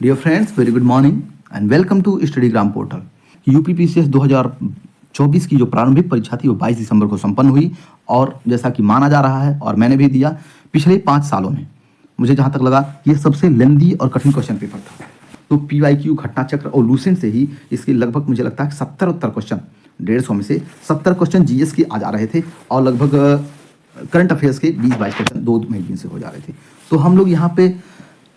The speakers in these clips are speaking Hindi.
Dear friends, very good morning and welcome to Studygram portal. UPPCS 2024 की जो प्रारंभिक परीक्षा थी वो 22 दिसंबर को संपन्न हुई और जैसा कि माना जा रहा है और मैंने भी दिया, पिछले 5 सालों में मुझे जहाँ तक लगा ये सबसे लेंदी और कठिन क्वेश्चन पेपर था। तो पीवाईक्यू, घटना चक्र और लूसेंट से ही इसके लगभग मुझे लगता है 70 उत्तर क्वेश्चन, 150 में से 70 क्वेश्चन जीएस के आ जा रहे थे और लगभग करंट अफेयर्स के 20-22 क्वेश्चन 2 मैगजीन से हो जा रहे थे। तो हम लोग यहाँ पे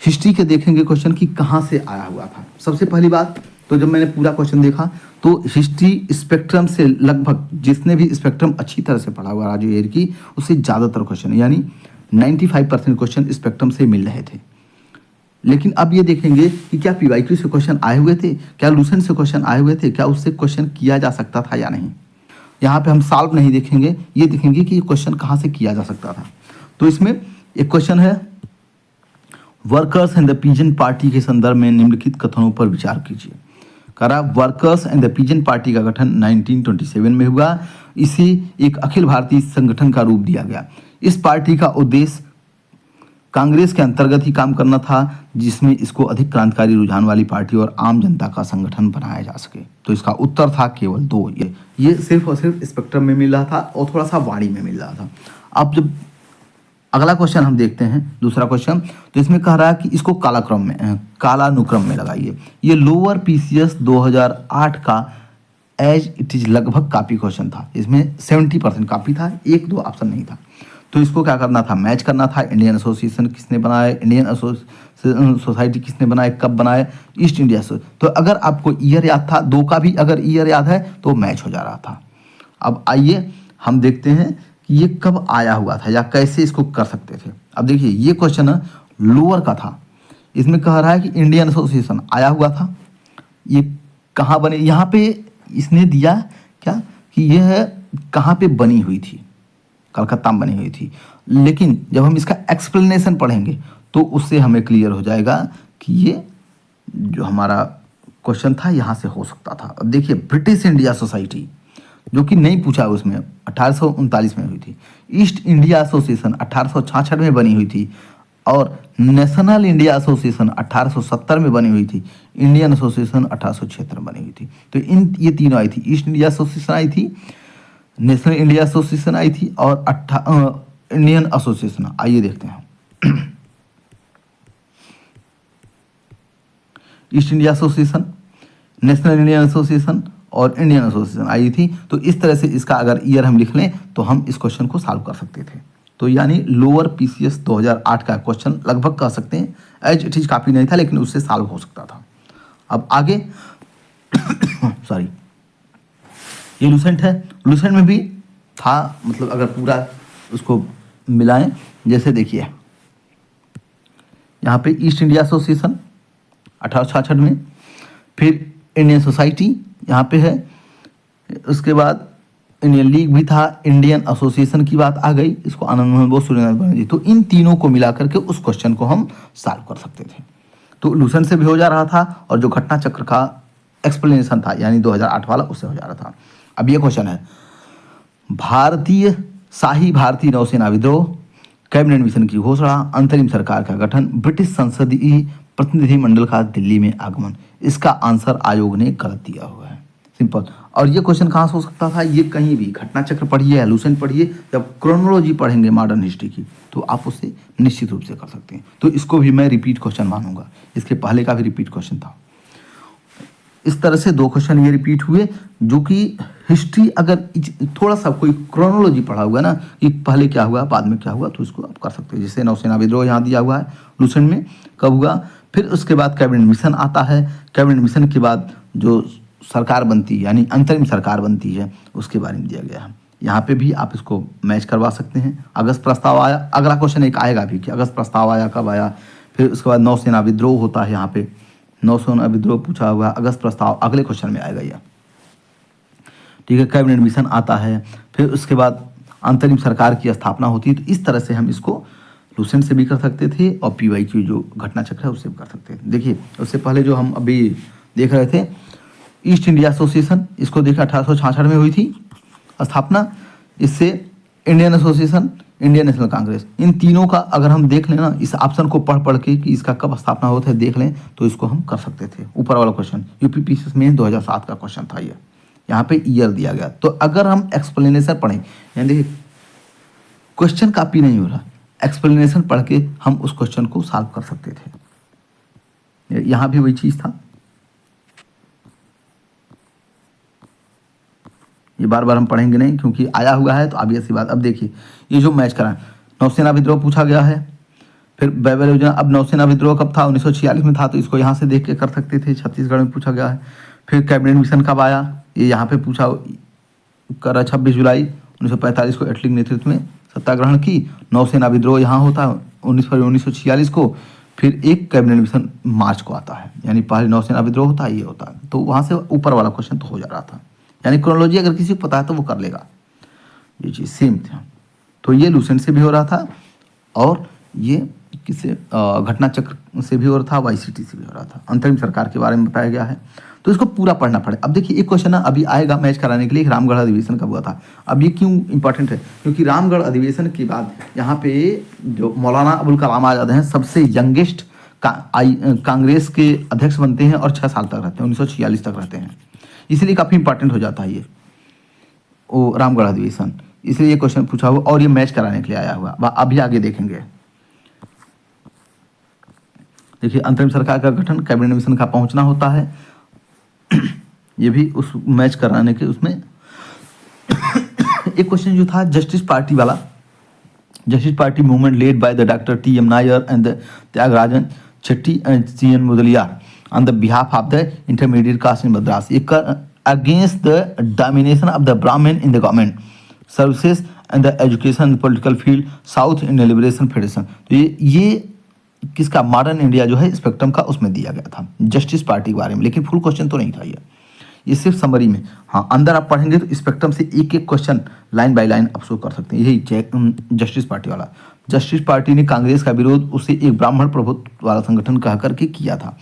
हिस्ट्री के देखेंगे क्वेश्चन कि कहाँ से आया हुआ था। सबसे पहली बात तो जब मैंने पूरा क्वेश्चन देखा तो हिस्ट्री स्पेक्ट्रम से लगभग, जिसने भी स्पेक्ट्रम अच्छी तरह से पढ़ा हुआ राजू एयर की, उससे ज़्यादातर क्वेश्चन यानी 95% क्वेश्चन स्पेक्ट्रम से मिल रहे थे। लेकिन अब ये देखेंगे कि क्या पीवाईक्यू से क्वेश्चन आए हुए थे, क्या लूसेंट से क्वेश्चन आए हुए थे, क्या उससे क्वेश्चन किया जा सकता था या नहीं। यहाँ पे हम सॉल्व नहीं देखेंगे, ये देखेंगे कि ये क्वेश्चन कहाँ से किया जा सकता था। तो इसमें एक क्वेश्चन है, workers and the peasant party के संदर्भ में निम्नलिखित कथनों पर विचार कीजिए। कह रहा workers and the peasant party का गठन 1927 में हुआ। इसे एक अखिल भारतीय संगठन का रूप दिया गया। इस पार्टी का उद्देश्य कांग्रेस के अंतर्गत ही काम करना था, जिसमें इसको अधिक क्रांतिकारी रुझान वाली पार्टी और आम जनता का संगठन बनाया जा सके। तो इसका उत्तर था केवल 2। ये सिर्फ और सिर्फ स्पेक्ट्रम में मिल रहा था और थोड़ा सा वाणी में मिल रहा था। अब जब अगला क्वेश्चन हम देखते हैं, दूसरा क्वेश्चन, तो इसमें कह रहा है कि इसको कालानुक्रम में लगाइए। ये लोअर पीसीएस 2008 का एज इट इज लगभग कॉपी क्वेश्चन था। इसमें 70% कॉपी था, 1-2 ऑप्शन नहीं था। तो इसको क्या करना था, मैच करना था। इंडियन एसोसिएशन किसने बनाया, इंडियन सोसाइटी किसने बनाया, कब बनाया, ईस्ट इंडिया से। तो अगर आपको ईयर याद था, 2 का भी अगर ईयर याद है तो मैच हो जा रहा था। अब आइए हम देखते हैं कि ये कब आया हुआ था या कैसे इसको कर सकते थे। अब देखिए ये क्वेश्चन लोअर का था। इसमें कह रहा है कि इंडियन एसोसिएशन आया हुआ था। ये कहाँ बने, यहाँ पे इसने दिया क्या कि यह कहाँ पे बनी हुई थी, कलकत्ता में बनी हुई थी। लेकिन जब हम इसका एक्सप्लेनेशन पढ़ेंगे तो उससे हमें क्लियर हो जाएगा कि ये जो हमारा क्वेश्चन था यहाँ से हो सकता था। अब देखिए ब्रिटिश इंडिया सोसाइटी, जो कि नहीं पूछा उसमें, 1839 में हुई थी। ईस्ट इंडिया एसोसिएशन 1866 में बनी हुई थी और नेशनल इंडिया एसोसिएशन 1870 में बनी हुई थी। इंडियन एसोसिएशन 1876 में बनी हुई थी। तो ये तीनों आई थी। ईस्ट इंडिया एसोसिएशन आई थी, नेशनल इंडिया एसोसिएशन आई थी और इंडियन एसोसिएशन। आइए देखते हैं। East India association, national Indian association और इंडियन एसोसिएशन आई थी। तो इस तरह से इसका अगर ईयर हम लिख लें तो हम इस क्वेश्चन को सॉल्व कर सकते थे। तो यानी लोअर पीसीएस 2008 का क्वेश्चन लगभग कह सकते हैं, एज इट इज काफ़ी नहीं था लेकिन उससे सॉल्व हो सकता था। अब आगे सॉरी, ये लूसेंट है। लूसेंट में भी था, मतलब अगर पूरा उसको मिलाएं, जैसे देखिए यहाँ पे ईस्ट इंडिया एसोसिएशन 1866 में, फिर इंडियन सोसाइटी यहाँ पे है, उसके बाद इंडियन लीग भी था, इंडियन एसोसिएशन की बात आ गई, इसको आनंद मोहन बोस, सूर्यनाथ बनर्जी। तो इन तीनों को मिला करके उस क्वेश्चन को हम सॉल्व कर सकते थे। तो लूसेंट से भी हो जा रहा था और जो घटना चक्र का एक्सप्लेनेशन था यानी 2008 वाला, उससे हो जा रहा था। अब ये क्वेश्चन है, भारतीय नौसेना विद्रोह, कैबिनेट मिशन की घोषणा, अंतरिम सरकार का गठन, ब्रिटिश संसदीय प्रतिनिधिमंडल का दिल्ली में आगमन। इसका आंसर आयोग ने गलत दिया हुआ है, सिंपल। और ये क्वेश्चन कहाँ से हो सकता था, ये कहीं भी घटना चक्र पढ़िए या लूसेंट पढ़िए, जब क्रोनोलॉजी पढ़ेंगे मॉडर्न हिस्ट्री की तो आप उसे निश्चित रूप से कर सकते हैं। तो इसको भी मैं रिपीट क्वेश्चन मानूंगा, इसके पहले का भी रिपीट क्वेश्चन था। इस तरह से 2 क्वेश्चन ये रिपीट हुए, जो कि हिस्ट्री अगर थोड़ा सा कोई क्रोनोलॉजी पढ़ा हुआ ना कि पहले क्या हुआ बाद में क्या हुआ, तो इसको आप कर सकते हैं। जैसे नौसेना विद्रोह यहाँ दिया हुआ है लूसेंट में कब हुआ, फिर उसके बाद कैबिनेट मिशन आता है, कैबिनेट मिशन के बाद जो सरकार बनती है यानी अंतरिम सरकार बनती है, उसके बारे में दिया गया है। यहाँ पे भी आप इसको मैच करवा सकते हैं। अगस्त प्रस्ताव आया, अगला क्वेश्चन एक आएगा भी कि अगस्त प्रस्ताव आया कब आया, फिर उसके बाद नौसेना विद्रोह होता है, यहाँ पे नौसेना विद्रोह पूछा हुआ, अगस्त प्रस्ताव अगले क्वेश्चन में आएगा यह, ठीक है। कैबिनेट मिशन आता है, फिर उसके बाद अंतरिम सरकार की स्थापना होती है। तो इस तरह से हम इसको लूसेंट से भी कर सकते थे और पीवाईक्यू जो घटना चक्र है उससे भी कर सकते थे। देखिए उससे पहले जो हम अभी देख रहे थे ईस्ट इंडिया एसोसिएशन, इसको देखा 1866 में हुई थी स्थापना। इससे Indian association, Indian National Congress, इन तीनों का अगर हम देख लें ना, इस ऑप्शन को पढ़ पढ़ के कि इसका कब स्थापना होता है देख लें, तो इसको हम कर सकते थे। ऊपर वाला क्वेश्चन यूपीपीसीएस में 2007 का क्वेश्चन था ये, यहाँ पे ईयर दिया गया। तो अगर हम एक्सप्लेनेशन पढ़ें, यानी देखिए क्वेश्चन कॉपी नहीं हो रहा, एक्सप्लेनेशन पढ़ के हम उस क्वेश्चन को सॉल्व कर सकते थे। यहाँ भी वही चीज़ था, ये बार बार हम पढ़ेंगे नहीं क्योंकि आया हुआ है, तो अब ऐसी बात। अब देखिए ये जो मैच करा, नौसेना विद्रोह पूछा गया है, फिर बैबल योजना। अब नौसेना विद्रोह कब था? 1946 में था, तो इसको यहाँ से देख के कर सकते थे। छत्तीसगढ़ में पूछा गया है। फिर कैबिनेट मिशन कब आया, ये यहाँ पे पूछा करा 26 जुलाई 1945 को एटली के नेतृत्व में सत्याग्रहण की। नौसेना विद्रोह यहाँ होता है 19 फरवरी 1946 को। फिर एक कैबिनेट मिशन मार्च को आता है, यानी पहले नौसेना विद्रोह होता है, ये होता है। तो वहाँ से ऊपर वाला क्वेश्चन तो हो जा रहा था, यानी क्रोनोलॉजी अगर किसी को पता है तो वो कर लेगा। ये चीज़ सेम था। तो ये लूसेंट से भी हो रहा था, और ये किससे घटना चक्र से भी हो रहा था, वाईसीटी से भी हो रहा था। अंतरिम सरकार के बारे में बताया गया है, तो इसको पूरा पढ़ना पड़े। अब देखिए एक क्वेश्चन ना अभी आएगा मैच कराने के लिए, रामगढ़ अधिवेशन कब हुआ था। अब ये क्यों इंपॉर्टेंट है? क्योंकि रामगढ़ अधिवेशन के बाद यहाँ पे जो मौलाना अबुल कलाम आज़ाद हैं, सबसे यंगेस्ट कांग्रेस के अध्यक्ष बनते हैं और 6 साल तक रहते हैं, 1946 तक रहते हैं। इसलिए काफ़ी इंपॉर्टेंट हो जाता है ये वो रामगढ़ अधिवेशन, इसलिए ये क्वेश्चन पूछा हुआ और ये मैच कराने के लिए आया हुआ। अभी आगे देखेंगे। देखिए अंतरिम सरकार का गठन, कैबिनेट मिशन का पहुंचना होता है, ये भी उस मैच कराने के उसमें। एक क्वेश्चन जो था जस्टिस पार्टी वाला, justice party movement led by the doctor T M Nair and the Thyagarajan Shetty and C N Mudaliar on the behalf of the intermediate caste in Madras against the domination of the Brahmin in the government services and the education and political field South Indian Liberation Federation। तो ये किसका, मॉडर्न इंडिया जो है स्पेक्ट्रम का, उसमें दिया गया था जस्टिस पार्टी के बारे में, लेकिन फुल क्वेश्चन तो नहीं था ये सिर्फ समरी में। हाँ अंदर आप पढ़ेंगे तो स्पेक्ट्रम से एक एक क्वेश्चन लाइन बाय लाइन आप शो कर सकते हैं। यही जस्टिस पार्टी वाला, जस्टिस पार्टी ने कांग्रेस का विरोध उसे एक ब्राह्मण प्रभुत्व वाला संगठन कह करके किया था।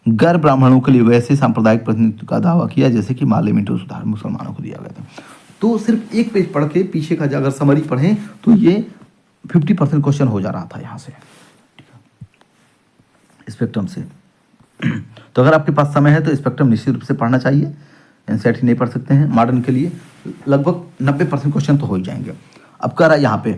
गैर ब्राह्मणों के लिए वैसे सांप्रदायिक प्रतिनिधित्व का दावा किया जैसे कि माले मिंटो सुधार मुसलमानों को दिया गया था। तो सिर्फ एक पेज पढ़ के पीछे का अगर समरी पढ़ें तो ये 50% क्वेश्चन हो जा रहा था यहाँ से स्पेक्ट्रम से। तो अगर आपके पास समय है तो स्पेक्ट्रम निश्चित रूप से पढ़ना चाहिए, एनसीईआरटी नहीं पढ़ सकते हैं। मॉडर्न के लिए लगभग 90% क्वेश्चन तो हो ही जाएंगे। अब कह रहा है यहाँ पे,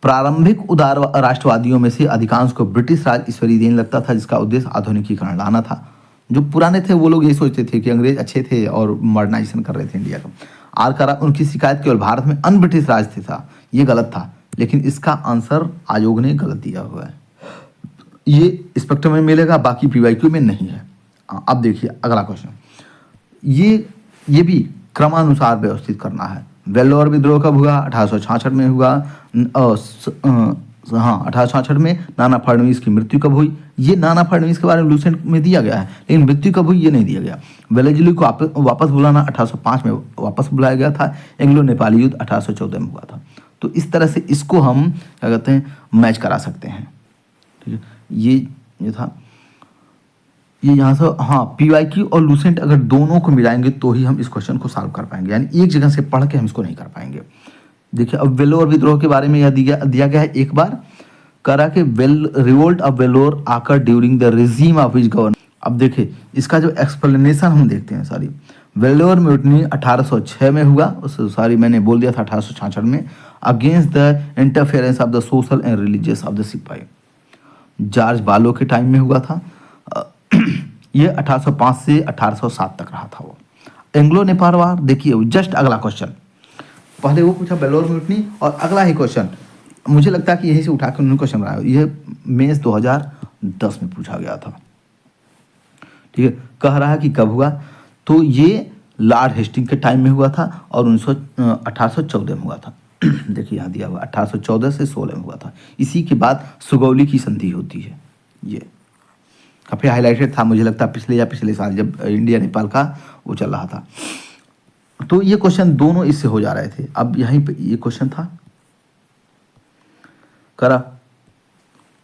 प्रारंभिक उदार राष्ट्रवादियों में से अधिकांश को ब्रिटिश राज ईश्वरीय देन लगता था, जिसका उद्देश्य आधुनिकीकरण लाना था। जो पुराने थे वो लोग ये सोचते थे कि अंग्रेज अच्छे थे और मॉडर्नाइजेशन कर रहे थे इंडिया का। आर करा उनकी शिकायत केवल भारत में अन ब्रिटिश राज थे था, ये गलत था, लेकिन इसका आंसर आयोग ने गलत दिया हुआ है। ये स्पेक्ट्रम में मिलेगा, बाकी पीवाईक्यू में नहीं है। अब देखिए अगला क्वेश्चन, ये भी क्रमानुसार व्यवस्थित करना है। वेल्लोर विद्रोह कब हुआ? 1866 में हुआ। हाँ 1866 में। नाना फडणवीस की मृत्यु कब हुई? ये नाना फडणवीस के बारे में लूसेंट में दिया गया है, लेकिन मृत्यु कब हुई ये नहीं दिया गया। वेलेजली को वापस बुलाना 1805 में वापस बुलाया गया था। एंग्लो नेपाली युद्ध 1814 में हुआ था। तो इस तरह से इसको हम क्या कहते हैं, मैच करा सकते हैं। ठीक है, ये था ये यहाँ से। हाँ पीवाईक्यू और लूसेंट अगर दोनों को मिलाएंगे तो ही हम इस क्वेश्चन को सॉल्व कर पाएंगे, यानी एक जगह से पढ़ के हम इसको नहीं कर पाएंगे। देखिए अब वेल्लोर विद्रोह के बारे में यह दिया गया है। एक बार करा कि रिवोल्ट ऑफ वेल्लोर आकर during the regime of which governor. अब देखिए इसका जो एक्सप्लेनेशन हम देखते हैं सारी। वेल्लोर म्यूटनी 1806 में हुआ, सॉरी मैंने बोल दिया था 1866 में, against the interference of the social and religious of the सिपाही। जॉर्ज बालो के टाइम में हुआ था। ये 1805 से 1807 तक रहा था वो। एंग्लो नेपाल वार, देखिए जस्ट अगला क्वेश्चन, पहले वो पूछा वेल्लोर म्यूटनी और अगला ही क्वेश्चन मुझे लगता है कि यहीं से उठा कर उन्होंने क्वेश्चन बनाया। यह मई 2010 में पूछा गया था। ठीक है, कह रहा है कि कब हुआ, तो ये लॉर्ड हेस्टिंग के टाइम में हुआ था और 1814 में हुआ था। देखिए यहाँ दिया हुआ 1814 से 16 में हुआ था। इसी के बाद सुगौली की संधि होती है। ये काफ़ी हाईलाइटेड था, मुझे लगता है पिछले साल जब इंडिया नेपाल का वो चल रहा था। तो ये क्वेश्चन दोनों इससे हो जा रहे थे। अब यहीं पे ये क्वेश्चन था करा,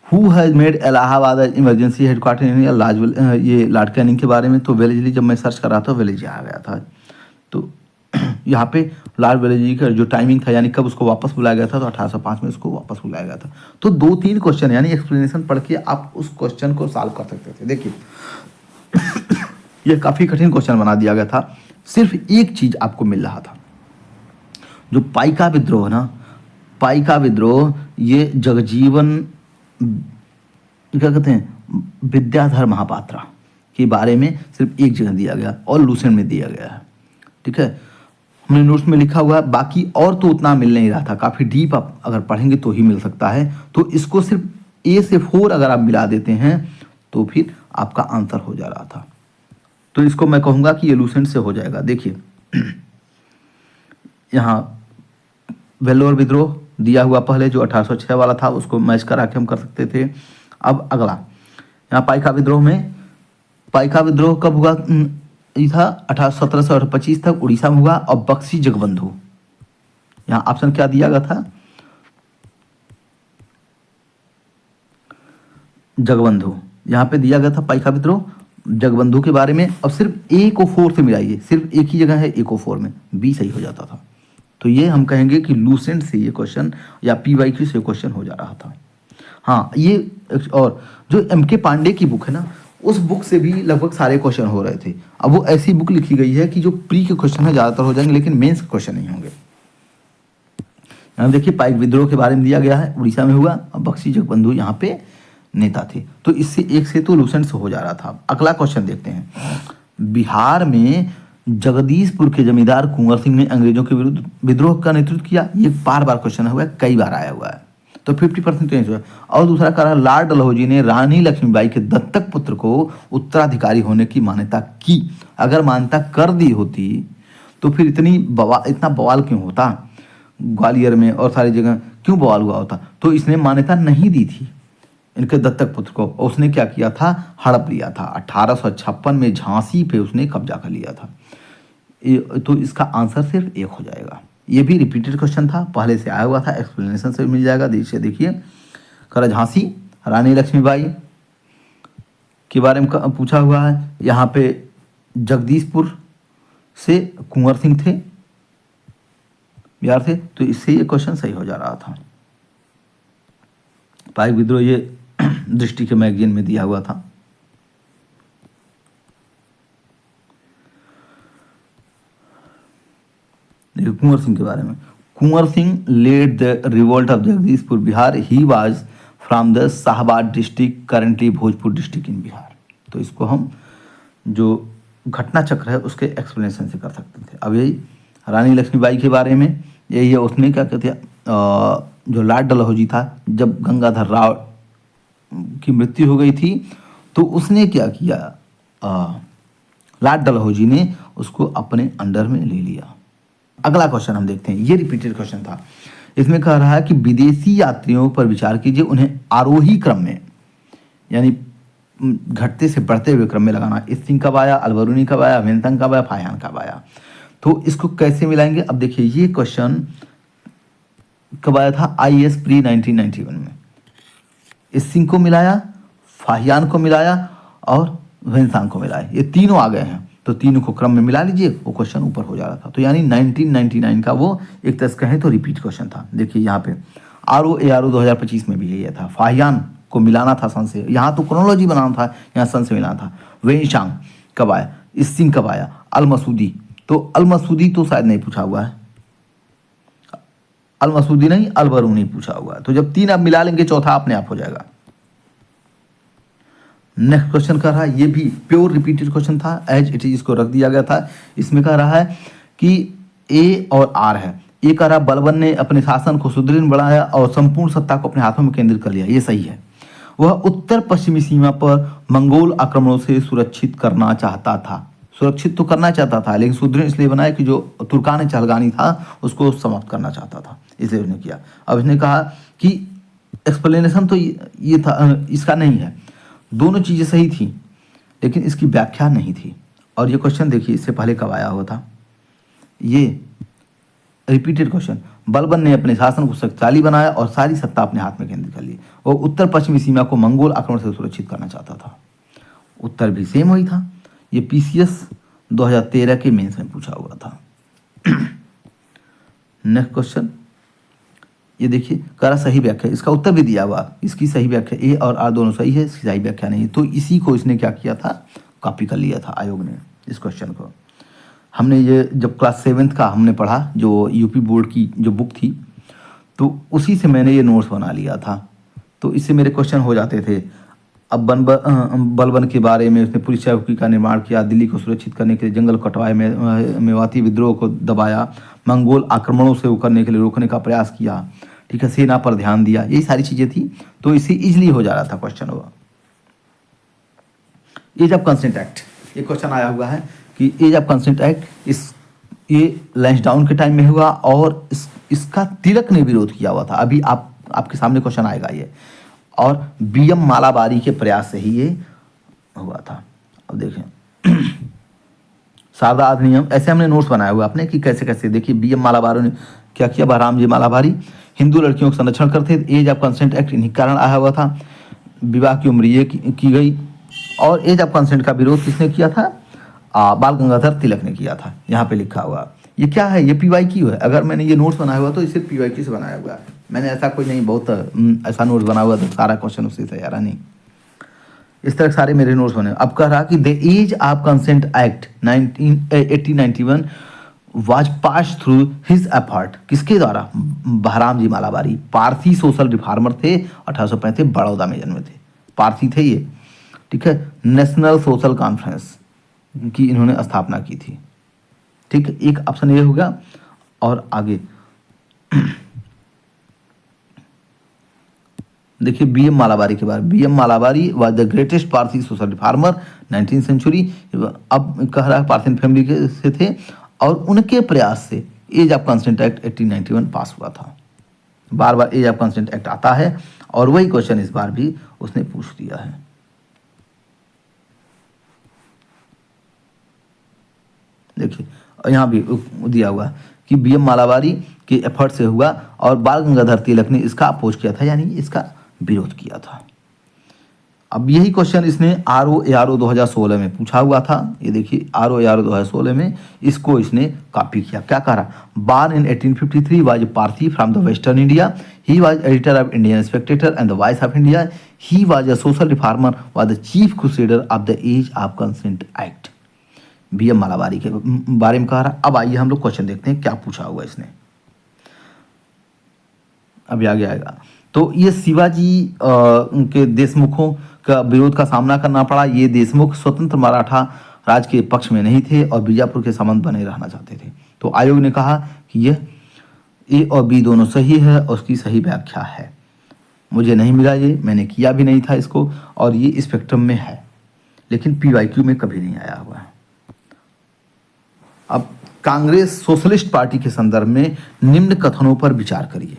who has made Allahabad emergency headquarters in लाजवल, ये लॉर्ड कैनिंग के बारे में। तो वेलेजली जब मैं सर्च कर रहा था वेलेजली आ गया था। तो यहाँ पे लॉर्ड वेलेस्ली का जो टाइमिंग था, यानी कब उसको वापस बुलाया गया था, तो 1805 में उसको वापस बुलाया गया था। तो 2-3 क्वेश्चन यानी एक्सप्लेनेशन पढ़ के आप उस क्वेश्चन को सॉल्व कर सकते थे। देखिए ये काफ़ी कठिन क्वेश्चन बना दिया गया था, सिर्फ एक चीज़ आपको मिल रहा था, जो पाइका विद्रोह ना, पाइका विद्रोह ये जगजीवन क्या कहते हैं विद्याधर महापात्रा के बारे में सिर्फ एक जगह दिया गया और लूसेंट में दिया गया है। ठीक है, हमने नोट्स में लिखा हुआ है, बाकी और तो उतना मिल नहीं रहा था, काफ़ी डीप आप अगर पढ़ेंगे तो ही मिल सकता है। तो इसको सिर्फ ए से 4 अगर आप मिला देते हैं तो फिर आपका आंसर हो जा रहा था। तो इसको मैं कहूँगा कि ये लूसेंट से हो जाएगा। देखिए यहाँ वेल्लोर विद्रोह दिया हुआ पहले जो 1806 वाला था, उसको मैच करा के हम कर सकते थे। अब अगला यहाँ पाइका विद्रोह में, पाइका विद्रोह कब हुआ, ये था 1725 तक उड़ीसा में हुआ। और बक्सी जगबंधु, यहाँ ऑप्शन क्या दिया गया था, जगबंधु, यहाँ पे दिया गया था पाइका विद्रोह जगबंधु के बारे में। अब सिर्फ ए को 4 से मिलाइए, सिर्फ एक ही जगह है ए को 4 में, बी सही हो जाता था। तो ये हम कहेंगे कि लूसेंट से ये क्वेश्चन या PYQ से क्वेश्चन हो जा रहा था। हाँ, ये और जो MK पांडे की बुक है ना, उस बुक से भी लगभग सारे क्वेश्चन हो रहे थे। अब वो ऐसी बुक लिखी गई है कि जो प्री के क्वेश्चन है ज़्यादातर हो जाएंगे, लेकिन मेंस के क्वेश्चन नहीं होंगे। यहाँ देखिए पाइक विद्रोह के बारे में दिया गया है, उड़ीसा में हुआ। अब बक्सी जगबंधु यहाँ पे नेता थे। तो इससे एक से तो लूसेंट से हो जा रहा था। अगला क्वेश्चन देखते हैं। बिहार में जगदीशपुर के जमींदार कुंवर सिंह ने अंग्रेजों के विरुद्ध विद्रोह का नेतृत्व किया। ये बार बार क्वेश्चन हुआ है, कई बार आया हुआ है, तो 50% तो नहीं। और दूसरा कह रहा है लॉर्ड डलहौजी ने रानी लक्ष्मीबाई के दत्तक पुत्र को उत्तराधिकारी होने की मान्यता की। अगर मान्यता कर दी होती तो फिर इतना बवाल क्यों होता, ग्वालियर में और सारी जगह क्यों बवाल हुआ होता। तो इसने मान्यता नहीं दी थी इनके दत्तक पुत्र को। उसने क्या किया था, हड़प लिया था। 1856 में झांसी पे उसने कब्जा कर लिया था। तो इसका आंसर सिर्फ एक हो जाएगा। ये भी रिपीटेड क्वेश्चन था, पहले से आया हुआ था, एक्सप्लेनेशन से मिल जाएगा। देखिए कर झांसी रानी लक्ष्मीबाई के बारे में पूछा हुआ है। यहाँ पे जगदीशपुर से कुंवर सिंह थे, बिहार थे, तो इससे ये क्वेश्चन सही हो जा रहा था। पाइक विद्रोह ये दृष्टि के मैगजीन में दिया हुआ था। देखिए कुंवर सिंह के बारे में, Kunwar Singh led the revolt of Jagdishpur Bihar. He was from the Shahabad district, currently Bhojpur district in Bihar. तो इसको हम जो घटना चक्र है उसके एक्सप्लेनेशन से कर सकते थे। अब यही रानी लक्ष्मीबाई के बारे में यही है, उसने क्या कहते हैं जो लॉर्ड डलहौजी था, जब गंगाधर राव की मृत्यु हो गई थी तो उसने क्या किया, लॉर्ड डलहौजी ने उसको अपने अंडर में ले लिया। अगला क्वेश्चन हम देखते हैं, ये रिपीटेड क्वेश्चन था। इसमें कह रहा है कि विदेशी यात्रियों पर विचार कीजिए, उन्हें आरोही क्रम में यानी घटते से बढ़ते हुए क्रम में लगाना। स्टिंग कब आया, अलबरूनी कब आया, वेंतंग कब आया, फाहियान कब आया। तो इसको कैसे मिलाएंगे। अब देखिए ये क्वेश्चन कब आया था, IAS प्री 1991 में। स्टिंग को मिलाया, फाहियान को मिलाया और वेंसांग को मिलाया, ये तीनों आ गए हैं। तो तीनों को क्रम में मिला लीजिए, वो क्वेश्चन ऊपर हो जा रहा था। तो यानी 1999 का वो एक तरह से कहें तो रिपीट क्वेश्चन था। देखिए यहाँ पे ROARO 2025 में भी यही था। फाहियान को मिलाना था सन से, यहाँ तो क्रोनोलॉजी बनाना था, यहाँ सन से मिलाना था। वेंशांग कब आया, स्टिंग कब आया, अल मसूदी, तो अल मसूदी तो शायद नहीं पूछा हुआ है, अल मसूदी नहीं, अलबरूनी पूछा हुआ है। तो जब तीन आप मिला लेंगे चौथा अपने आप हो जाएगा। नेक्स्ट क्वेश्चन कर रहा है, ये भी प्योर रिपीटेड क्वेश्चन था, एज इट इज इसको रख दिया गया था। इसमें कह रहा है कि ए और आर है। ए कह रहा है बलबन ने अपने शासन को सुदृढ़ बढ़ाया और संपूर्ण सत्ता को अपने हाथों में केंद्रित कर लिया, ये सही है। वह उत्तर पश्चिमी सीमा पर मंगोल आक्रमणों से सुरक्षित करना चाहता था, सुरक्षित तो करना चाहता था, लेकिन सुदृढ़ इसलिए बनाया कि जो तुर्कान चहलगानी था उसको समाप्त करना चाहता था, इसलिए उसने किया। अब इसने कहा कि एक्सप्लेनेशन तो ये था, इसका नहीं है, दोनों चीज़ें सही थी लेकिन इसकी व्याख्या नहीं थी। और ये क्वेश्चन देखिए इससे पहले कब आया हुआ था, ये रिपीटेड क्वेश्चन। बलबन ने अपने शासन को शक्तिशाली बनाया और सारी सत्ता अपने हाथ में केंद्रित कर ली। वो उत्तर पश्चिमी सीमा को मंगोल आक्रमण से सुरक्षित करना चाहता था। उत्तर भी सेम वही था। ये PCS 2013 के मेंस में पूछा हुआ था। नेक्स्ट क्वेश्चन, ये देखिए कह रहा सही व्याख्या, इसका उत्तर भी दिया हुआ, इसकी सही व्याख्या ए और आर दोनों सही है, इसकी सही व्याख्या नहीं है। तो इसी को इसने क्या किया था, कॉपी कर लिया था आयोग ने इस क्वेश्चन को। हमने ये जब क्लास 7th का हमने पढ़ा, जो यूपी बोर्ड की जो बुक थी, तो उसी से मैंने ये नोट्स बना लिया था। तो इससे मेरे क्वेश्चन हो जाते थे। अब बलबन के बारे में उसने पुलिस चौकी का निर्माण किया, दिल्ली को सुरक्षित करने के लिए जंगल कटवाए, मेवाती विद्रोह को दबाया, मंगोल आक्रमणों से उकरने के लिए रोकने का प्रयास किया, ठीक है, सेना पर ध्यान दिया, यही सारी चीज़ें थी। तो इससे इजीली हो जा रहा था क्वेश्चन हुआ। एज ऑफ कंसेंट एक्ट, ये क्वेश्चन आया हुआ है कि एज ऑफ कंसेंट एक्ट ये लैंसडाउन के टाइम में हुआ और इसका तिलक ने विरोध किया हुआ था। अभी आपके सामने क्वेश्चन आएगा ये, और बीएम मालाबारी के प्रयास से ही ये हुआ था। अब देखें शारदा अधिनियम, ऐसे हमने नोट्स बनाया हुआ अपने कि कैसे कैसे। देखिए बीएम मालाबारी ने क्या किया, बहराम जी मालाबारी हिंदू लड़कियों का संरक्षण करते थे। एज ऑफ कंसेंट एक्ट इन्हीं कारण आया हुआ था। विवाह की उम्र ये की गई। और एज ऑफ कंसेंट का विरोध किसने किया था, बाल गंगाधर तिलक ने किया था। यहाँ पे लिखा हुआ ये क्या है, ये PYQ है। अगर मैंने ये नोट्स बनाया हुआ तो इसे PYQ से बनाया हुआ है मैंने, ऐसा कोई नहीं बहुत ऐसा नोट्स बना हुआ तो सारा क्वेश्चन उससे तैयार है नहीं। इस तरह सारे मेरे नोट्स बने। अब कह रहा कि the as of consent act 1891 was pass through his effort, किसके द्वारा, Behramji Malabari, Parsi social reformer थे, 1835 बड़ौदा में जन्मे थे, पारसी थे ये, ठीक है। नेशनल सोशल कॉन्फ्रेंस की इन्होंने स्थापना की थी, ठीक है। एक ऑप्शन ये हो गया। और आगे देखिए बीएम मालाबारी के बारे में, B M Malabari was the greatest Parsi social reformer 19th century. अब कह रहा है पारसियन फैमिली के से थे और उनके प्रयास से एज ऑफ कंसेंट एक्ट 1891 पास हुआ था। बार बार एज ऑफ कंसेंट एक्ट आता है और वही क्वेश्चन इस बार भी उसने पूछ दिया है। देखिए यहाँ भी दिया हुआ कि बीएम मालाबारी के एफर्ट से हुआ और बाल गंगाधर तिलक ने इसका अपोज किया था, यानी इसका विरोध किया था। अब यही क्वेश्चन इसने ROARO 2016 में पूछा हुआ था। ये देखिए ROARO 2016 में इसको इसने कॉपी किया। क्या कह रहा, born in 1853 was a Parsi from the western India, he was editor of Indian Spectator and the Voice of India, he was a social reformer, was the chief crusader of the as of consent Act. B M Malabari के बारे में कह रहा। अब आइए हम लोग क्वेश्चन देखते हैं क्या पूछा हुआ इसने। अभी आगे आएगा। तो ये शिवाजी के देशमुखों का विरोध का सामना करना पड़ा। ये देशमुख स्वतंत्र मराठा राज के पक्ष में नहीं थे और बीजापुर के संबंध बने रहना चाहते थे। तो आयोग ने कहा कि यह ए और बी दोनों सही है और उसकी सही व्याख्या है। मुझे नहीं मिला ये, मैंने किया भी नहीं था इसको, और ये स्पेक्ट्रम में है लेकिन PYQ में कभी नहीं आया हुआ है। अब कांग्रेस सोशलिस्ट पार्टी के संदर्भ में निम्न कथनों पर विचार करिए।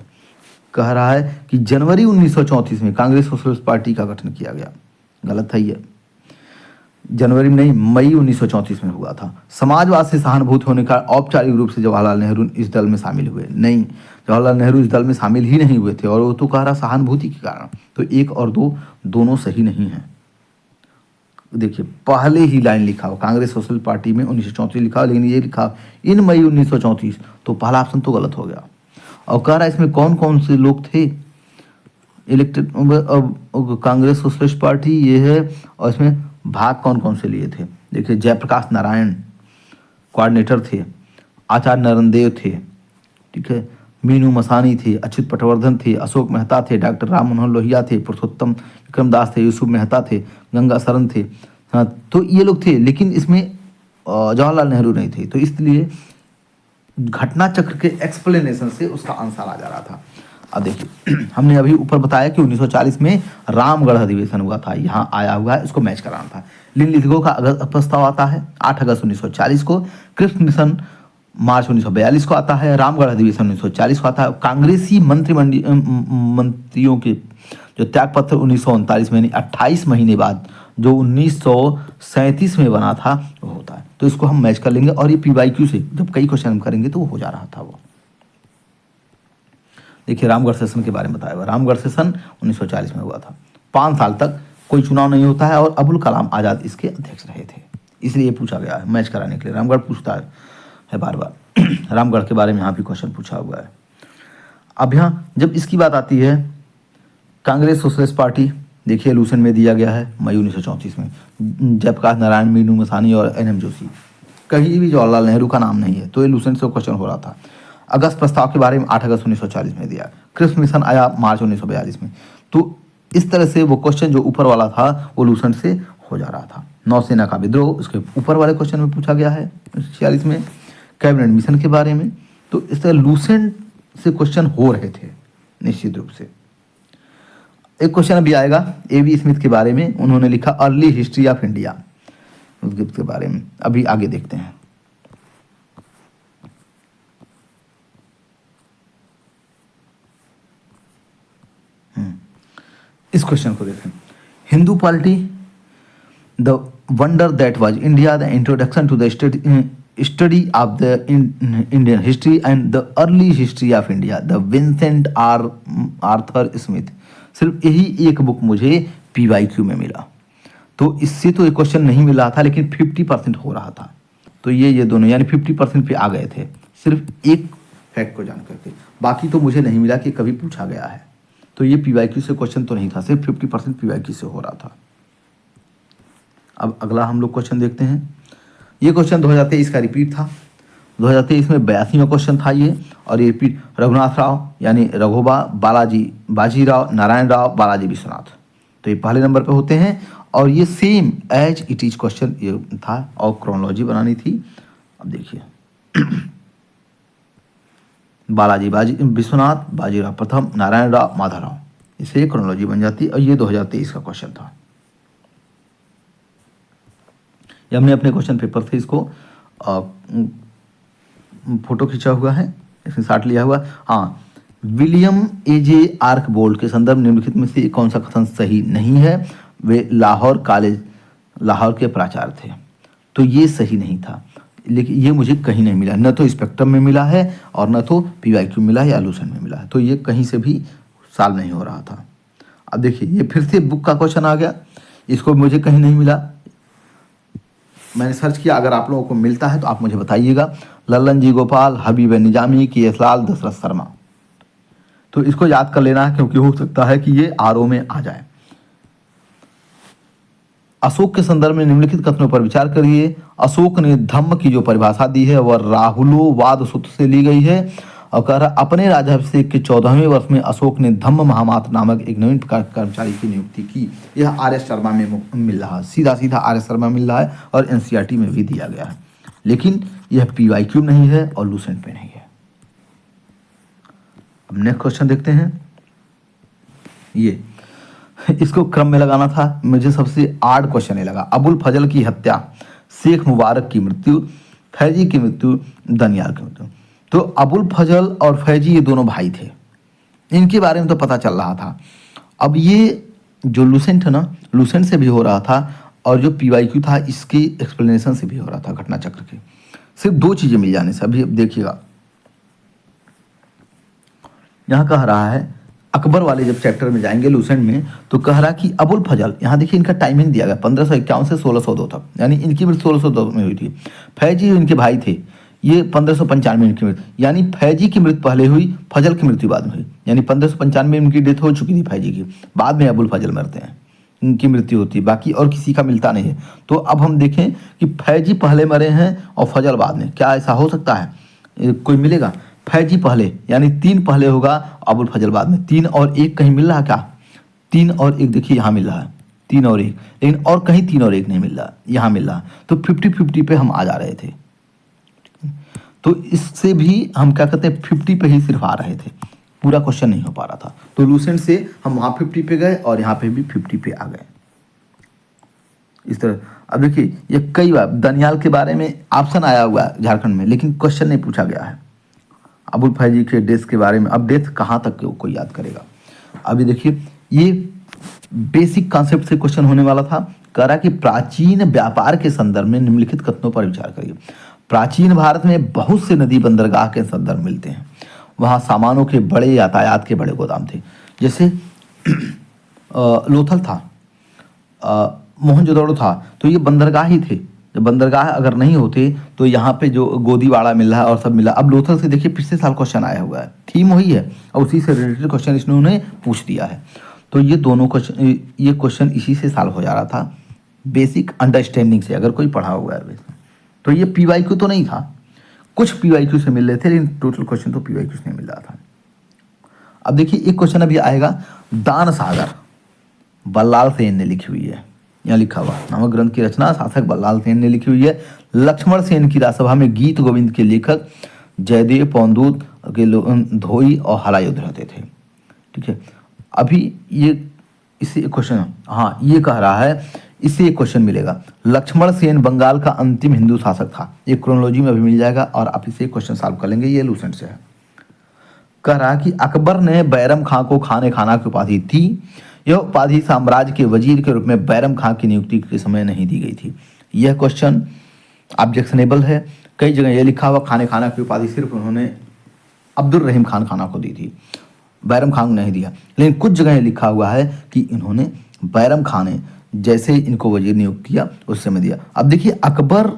कह रहा है कि जनवरी 1934 में कांग्रेस सोशलिस्ट पार्टी का गठन किया गया। गलत है ये, जनवरी में नहीं, मई 1934 में हुआ था। समाजवाद से सहानुभूति होने का औपचारिक रूप से जवाहरलाल नेहरू इस दल में शामिल हुए नहीं, जवाहरलाल नेहरू इस दल में शामिल ही नहीं हुए थे और वो तो कह रहा सहानुभूति के कारण। तो 1 और 2 दोनों सही नहीं है। देखिए पहले ही लाइन लिखा हो कांग्रेस सोशल पार्टी में 1934 लिखा हो, लेकिन ये लिखा इन मई 1934, तो पहला ऑप्शन तो गलत हो गया। और कह रहा है इसमें कौन कौन से लोग थे इलेक्टेड, कांग्रेस सोशलिस्ट पार्टी ये है, और इसमें भाग कौन कौन से लिए थे। देखिए जयप्रकाश नारायण कोऑर्डिनेटर थे, आचार्य नरनदेव थे, ठीक है, मीनू मसानी थे, अच्युत पटवर्धन थे, अशोक मेहता थे, डॉक्टर राम मनोहर लोहिया थे, पुरुषोत्तम विक्रमदास थे, यूसुफ मेहता थे, गंगा शरण थे। हाँ, तो ये लोग थे, लेकिन इसमें जवाहरलाल नेहरू नहीं थे। तो इसलिए घटना चक्र के एक्सप्लेनेशन से उसका आंसर आ जा रहा था। अब देखिए हमने अभी ऊपर बताया कि 1940 में रामगढ़ अधिवेशन हुआ था, यहाँ आया हुआ है, इसको मैच कराना था। निम्नलिखितों का प्रस्ताव आता है 8 अगस्त 1940 को, कृष्ण मिशन मार्च 1942 को आता है, रामगढ़ अधिवेशन 1940 को आता है। कांग्रेसी मंत्रियों के जो त्यागपत्र 1939 में, 28 महीने बाद जो 1937 में बना था वो होता है। तो इसको हम मैच कर लेंगे और ये PYQ से जब कई क्वेश्चन हम करेंगे तो वो हो जा रहा था वो। देखिए रामगढ़ सेशन के बारे में बताया हुआ, रामगढ़ सेशन 1940 में हुआ था। 5 साल तक कोई चुनाव नहीं होता है और अबुल कलाम आज़ाद इसके अध्यक्ष रहे थे, इसलिए पूछा गया है मैच कराने के लिए। रामगढ़ पूछता है है बार बार। रामगढ़ के बारे में यहाँ भी क्वेश्चन पूछा हुआ है। अब यहाँ जब इसकी बात आती है, कांग्रेस सोशलिस्ट पार्टी देखिए लूसेंट में दिया गया है मई 1934 में, जयप्रकाश नारायण, मीनू मसानी और एन.एम. जोशी। कहीं भी जवाहरलाल नेहरू का नाम नहीं है, तो ये लूसेंट से क्वेश्चन हो रहा था। अगस्त प्रस्ताव के बारे में 8 अगस्त 1940 में दिया। क्रिप्स मिशन आया मार्च 1942 में। तो इस तरह से वो क्वेश्चन जो ऊपर वाला था वो लूसेंट से हो जा रहा था। नौसेना का विद्रोह उसके ऊपर वाले क्वेश्चन में पूछा गया है 46 में। कैबिनेट मिशन के बारे में, तो इस तरह लूसेंट से क्वेश्चन हो रहे थे निश्चित रूप से। एक क्वेश्चन अभी आएगा A.V. स्मिथ के बारे में, उन्होंने लिखा अर्ली हिस्ट्री ऑफ इंडिया, उसके बारे में अभी आगे देखते हैं। इस क्वेश्चन को देखें, Hindu polity the wonder that was India, the introduction to the study of the Indian history and the early history of India, the Vincent Arthur Smith. सिर्फ यही एक बुक मुझे PYQ में मिला, तो इससे तो एक क्वेश्चन नहीं मिला था, लेकिन 50% हो रहा था। तो ये दोनों यानी 50% पे आ गए थे सिर्फ एक फैक्ट को जान करके। बाकी तो मुझे नहीं मिला कि कभी पूछा गया है। तो ये PYQ से क्वेश्चन तो नहीं था, सिर्फ 50% PYQ से हो रहा था। अब अगला हम लोग क्वेश्चन देखते हैं। ये क्वेश्चन 2023 का रिपीट था। 2023 में 82वां क्वेश्चन था ये, और ये रिपीट रघुनाथ राव यानी रघोबा, बाजीराव, नारायण राव, बालाजी विश्वनाथ। तो ये पहले नंबर पे होते हैं, और ये same as it is question ये था, और क्रोनोलॉजी बनानी थी। अब देखिए बालाजी विश्वनाथ, बाजीराव प्रथम, नारायण राव, माधवराव, इसे क्रोनोलॉजी बन जाती। और ये 2023 का क्वेश्चन था। ये हमने अपने क्वेश्चन पेपर से इसको फोटो खींचा हुआ है, इसमें साट लिया हुआ। हाँ, विलियम A.J. आर्कबोल्ट के संदर्भ निम्नलिखित में से कौन सा कथन सही नहीं है? वे लाहौर के प्राचार्य थे, तो ये सही नहीं था। लेकिन ये मुझे कहीं नहीं मिला, न तो स्पेक्ट्रम में मिला है और न तो PYQ मिला है या लूसेंट में मिला है, तो ये कहीं से भी सॉल्व नहीं हो रहा था। अब देखिए ये फिर से बुक का क्वेश्चन आ गया, इसको मुझे कहीं नहीं मिला, मैंने सर्च किया। अगर आप लोगों को मिलता है तो आप मुझे बताइएगा। लल्लन जी गोपाल, हबीब निजामी, KS लाल, दशरथ शर्मा। तो इसको याद कर लेना है, क्योंकि हो सकता है कि ये RO में आ जाए। अशोक के संदर्भ में निम्नलिखित कथनों पर विचार करिए। अशोक ने धम्म की जो परिभाषा दी है वह राहुलोवाद सूत्र से ली गई है, और कह रहा अपने राज्याभिषेक के 14वें वर्ष में अशोक ने धम्म महामात्र नामक एक नवीन प्रकार के कर्मचारी की नियुक्ति की। यह RS शर्मा में मिल रहा है, सीधा RS शर्मा मिल रहा है, और NCERT में भी दिया गया है, लेकिन यह PYQ नहीं है और लूसेंट पे नहीं है। अब नेक्स्ट क्वेश्चन देखते हैं। ये इसको क्रम में लगाना था, मुझे सबसे आड क्वेश्चन ये लगा। अबुल फजल की हत्या, शेख मुबारक की मृत्यु, फैजी की मृत्यु, दनियाल की मृत्यु। तो अबुल फजल और फैजी ये दोनों भाई थे, इनके बारे में तो पता चल रहा था। अब ये जो लूसेंट है ना, लूसेंट से भी हो रहा था, और जो PYQ था इसकी एक्सप्लेनेशन से भी हो रहा था, घटना चक्र के। सिर्फ दो चीजें मिल जाने से। अभी देखिएगा, यहाँ कह रहा है अकबर वाले जब चैप्टर में जाएंगे लूसेंट में, तो कह रहा कि अबुल फजल, यहाँ देखिए इनका टाइमिंग दिया गया 1551 से 1602 तक, यानी इनकी मृत्यु 1602 में हुई थी। फैजी इनके भाई थे, ये 1595 में इनकी मृत्यु, यानी फैजी की मृत्यु पहले हुई, फजल की मृत्यु बाद में हुई। यानी 1595 में इनकी डेथ हो चुकी थी फैजी की, बाद में अबुल फजल मरते हैं, इनकी मृत्यु होती है, बाकी और किसी का मिलता नहीं है। तो अब हम देखें कि फैजी पहले मरे हैं और फजल बाद में, क्या ऐसा हो सकता है? कोई मिलेगा? फैजी पहले यानी 3 पहले होगा, अबुल फजल बाद में। 3 और 1 कहीं मिल रहा क्या? 3 और 1 देखिए यहाँ मिल रहा है, 3 और 1, लेकिन और कहीं 3 और 1 नहीं मिल रहा, यहाँ मिल रहा। तो 50-50 पे हम आ जा रहे थे। तो इससे भी हम क्या कहते हैं, 50 पे ही सिर्फ आ रहे थे, पूरा क्वेश्चन नहीं हो पा रहा था। तो लूसेंट से हम वहाँ 50 पे गए और यहाँ पे भी 50 पे आ गए, इस तरह। अब देखिए ये कई बार दनियाल के बारे में ऑप्शन आया हुआ है झारखंड में, लेकिन क्वेश्चन नहीं पूछा गया है। अबुल फैजी के डेथ के बारे में, अब डेथ कहाँ तक कोई याद करेगा? अभी देखिए ये बेसिक कॉन्सेप्ट से क्वेश्चन होने वाला था। कह रहा कि प्राचीन व्यापार के संदर्भ में निम्नलिखित कथनों पर विचार करिए। प्राचीन भारत में बहुत से नदी बंदरगाह के संदर्भ मिलते हैं, वहाँ सामानों के बड़े यातायात के बड़े गोदाम थे। जैसे लोथल था, मोहनजोदड़ो था, तो ये बंदरगाह ही थे जब बंदरगाह अगर नहीं होते तो यहाँ पे जो गोदीवाड़ा मिल रहा है और सब मिला। अब लोथल से देखिए पिछले साल क्वेश्चन आया हुआ है, थीम वही है और उसी से रिलेटेड क्वेश्चन इसने उन्हें पूछ दिया है। तो ये दोनों क्वेश्चन, ये क्वेश्चन इसी से सॉल्व हो जा रहा था, बेसिक अंडरस्टैंडिंग से, अगर कोई पढ़ा हुआ है वैसे। तो ये पीवाईक्यू तो नहीं था, कुछ पीवाईक्यू से मिल रहे थे, लेकिन टोटल क्वेश्चन तो पीवाईक्यू से नहीं मिल रहा था। अब देखिए एक क्वेश्चन अभी आएगा, दान सागर बल्लाल सेन ने लिखी हुई है, यहाँ लिखा हुआ नामक ग्रंथ की रचना शासक बल्लाल सेन ने लिखी हुई है। लक्ष्मण सेन की राजसभा में गीत गोविंद के लेखक जयदेव पौंदूत के धोई और हलायुद्ध रहते थे। ठीक है, अभी ये इससे एक क्वेश्चन, हाँ ये कह रहा है, इससे एक क्वेश्चन मिलेगा। लक्ष्मण सेन बंगाल का अंतिम हिंदू शासक था, ये क्रोनोलॉजी में अभी मिल जाएगा और आप इसे क्वेश्चन सॉल्व कर लेंगे। ये लूसेंट से है। कह रहा कि अकबर ने बैरम खां को खाने खाना की उपाधि थी, यह उपाधि साम्राज्य के वजीर के रूप में बैरम खां की नियुक्ति के समय नहीं दी गई थी। यह क्वेश्चन ऑब्जेक्शनेबल है। कई जगह यह लिखा हुआ खाने खाना की उपाधि सिर्फ उन्होंने अब्दुल रहीम खान खाना को दी थी, बैरम खान को नहीं दिया। लेकिन कुछ जगह लिखा हुआ है कि इन्होंने बैरम खान ने जैसे इनको वजीर नियुक्त किया उस समय दिया। अब देखिए अकबर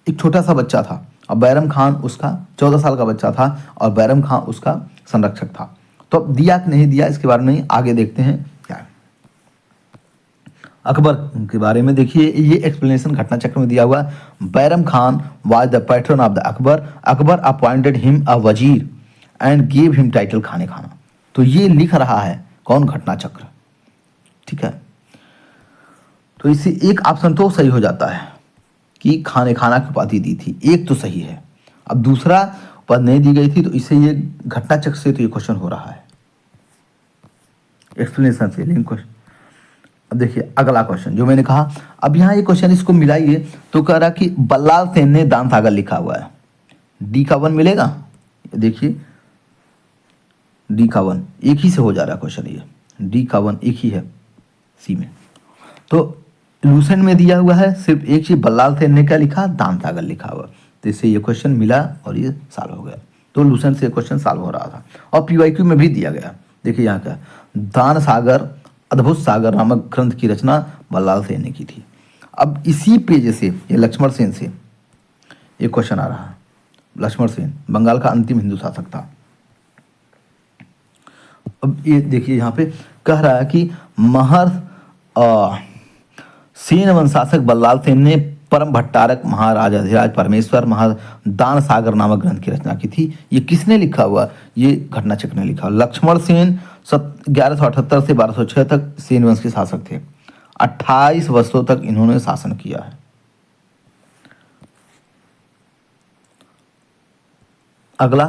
एक छोटा सा बच्चा था और बैरम खान उसका 14 साल का बच्चा था और बैरम खान उसका संरक्षक था। तो अब दिया कि नहीं दिया इसके बारे में आगे देखते हैं क्या है। अकबर के बारे में देखिए, ये एक्सप्लेनेशन घटना चक्र में दिया हुआ। Bairam Khan was the pattern of the Akbar, Akbar appointed him a वजीर एंड गिव हिम टाइटल खाने खाना। तो ये लिख रहा है कौन, घटना चक्र। ठीक है, तो इससे एक ऑप्शन तो सही हो जाता है कि खाने खाना की उपाधि दी थी, एक तो सही है। अब दूसरा पद नहीं दी गई थी, तो इससे ये घटना चक्र से तो ये क्वेश्चन हो रहा है एक्सप्लेनेशन से। लेकिन क्वेश्चन अब देखिए अगला क्वेश्चन जो मैंने कहा, अब यहाँ ये क्वेश्चन इसको मिलाइए तो कह रहा कि बल्लाल सेन ने दान सागर लिखा हुआ है, डी का 1 मिलेगा। देखिए डी का 1 एक ही से हो जा रहा है क्वेश्चन, ये डी का 1 एक ही है सी में। तो लूसेंट में दिया हुआ है सिर्फ एक चीज, बल्लाल सेन ने क्या लिखा, दान सागर लिखा हुआ, तो इससे ये क्वेश्चन मिला और ये सॉल्व हो गया। तो लूसेंट से क्वेश्चन सॉल्व हो रहा था और पीवाईक्यू में भी दिया गया। देखिए यहाँ क्या, दान सागर अद्भुत सागर नामक ग्रंथ की रचना बल्लाल सेन ने की थी। अब इसी पेज से ये लक्ष्मण सेन से एक क्वेश्चन आ रहा है। लक्ष्मण सेन बंगाल का अंतिम हिंदू शासक था। अब ये देखिए यहाँ पे कह रहा है कि महर सेन वंशासक बल्लाल सेन ने परम भट्टारक महाराजाधिराज परमेश्वर दान सागर नामक ग्रंथ की रचना की थी। ये किसने लिखा हुआ, ये घटना चक्र ने लिखा। लक्ष्मण सेन 1178 से 1206 तक सेन वंश के शासक थे। 28 वर्षों तक इन्होंने शासन किया है। अगला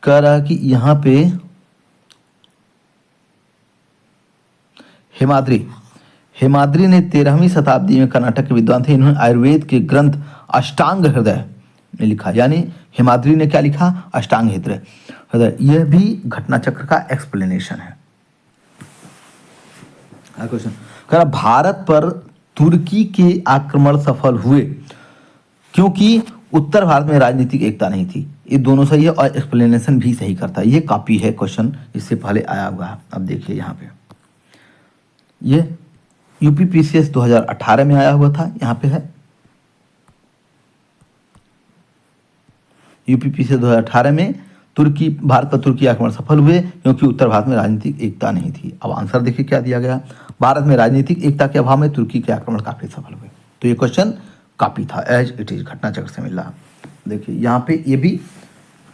कह रहा कि यहाँ पे हेमाद्री ने 13वीं शताब्दी में कर्नाटक के विद्वान थे। इन्होंने आयुर्वेद के ग्रंथ अष्टांग हृदय में लिखा, यानी हेमाद्री ने क्या लिखा, अष्टांग हृदय। यह भी घटना चक्र का एक्सप्लेनेशन है। क्वेश्चन कह रहा भारत पर तुर्की के आक्रमण सफल हुए क्योंकि उत्तर भारत में राजनीतिक एकता नहीं थी। ये दोनों सही है और एक्सप्लेनेशन भी सही करता है। ये कॉपी है क्वेश्चन, इससे पहले आया हुआ है। अब देखिए यहाँ पे ये यूपीपीसीएस 2018 में आया हुआ था, यहाँ पे है यूपीपीसीएस 2018 में भारत पर तुर्की आक्रमण सफल हुए क्योंकि उत्तर भारत में राजनीतिक एकता नहीं थी। अब आंसर देखिए क्या दिया गया, भारत में राजनीतिक एकता के अभाव में तुर्की के आक्रमण काफी सफल हुए। तो ये क्वेश्चन कॉपी था, एज इट इज घटना चक्र से मिला। देखिए यहाँ पे ये भी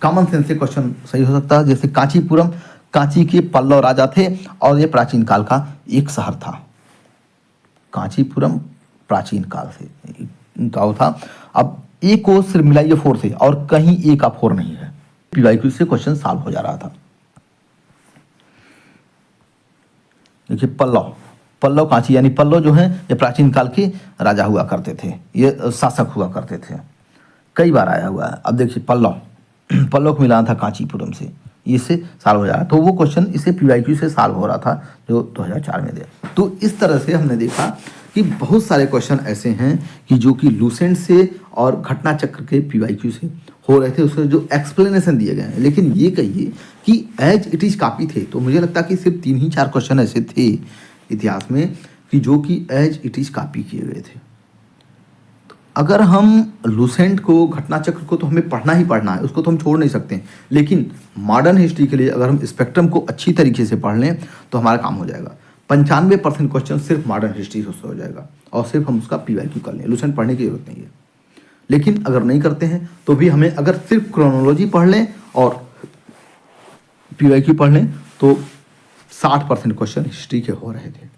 कॉमन सेंस से क्वेश्चन सही हो सकता है। जैसे कांचीपुरम, कांची के पल्लव राजा थे और ये प्राचीन काल का एक शहर था। कांचीपुरम प्राचीन काल से इनका था। अब ए को सिर्फ मिलाइए 4 से और कहीं ए का 4 नहीं है। पीवाईक्यू से क्वेश्चन सॉल्व हो जा रहा था। देखिए पल्लव कांची, यानी पल्लव जो है ये प्राचीन काल के राजा हुआ करते थे, ये शासक हुआ करते थे, कई बार आया हुआ है। अब देखिए पल्लव को मिलाना था कांचीपुरम से, इससे सॉल्व हो जा रहा है। तो वो क्वेश्चन इसे पीवाईक्यू से सॉल्व हो रहा था जो 2004 में दिया। तो इस तरह से हमने देखा कि बहुत सारे क्वेश्चन ऐसे हैं कि जो कि लूसेंट से और घटना चक्र के पीवाईक्यू से हो रहे थे, उसके जो एक्सप्लेनेशन दिए गए हैं। लेकिन ये कहिए कि एज इट इज कॉपी थे, तो मुझे लगता है कि सिर्फ 3 ही 4 क्वेश्चन ऐसे थे इतिहास में कि जो कि एज इट इज कॉपी किए गए थे। अगर हम लूसेंट को, घटना चक्र को तो हमें पढ़ना ही पढ़ना है, उसको तो हम छोड़ नहीं सकते। लेकिन मॉडर्न हिस्ट्री के लिए अगर हम स्पेक्ट्रम को अच्छी तरीके से पढ़ लें तो हमारा काम हो जाएगा। 95% क्वेश्चन सिर्फ मॉडर्न हिस्ट्री से हो जाएगा और सिर्फ हम उसका PYQ कर लें, लूसेंट पढ़ने की जरूरत नहीं है। लेकिन अगर नहीं करते हैं तो भी हमें, अगर सिर्फ क्रोनोलॉजी पढ़ लें और PYQ पढ़ लें तो 60% क्वेश्चन हिस्ट्री के हो रहे थे।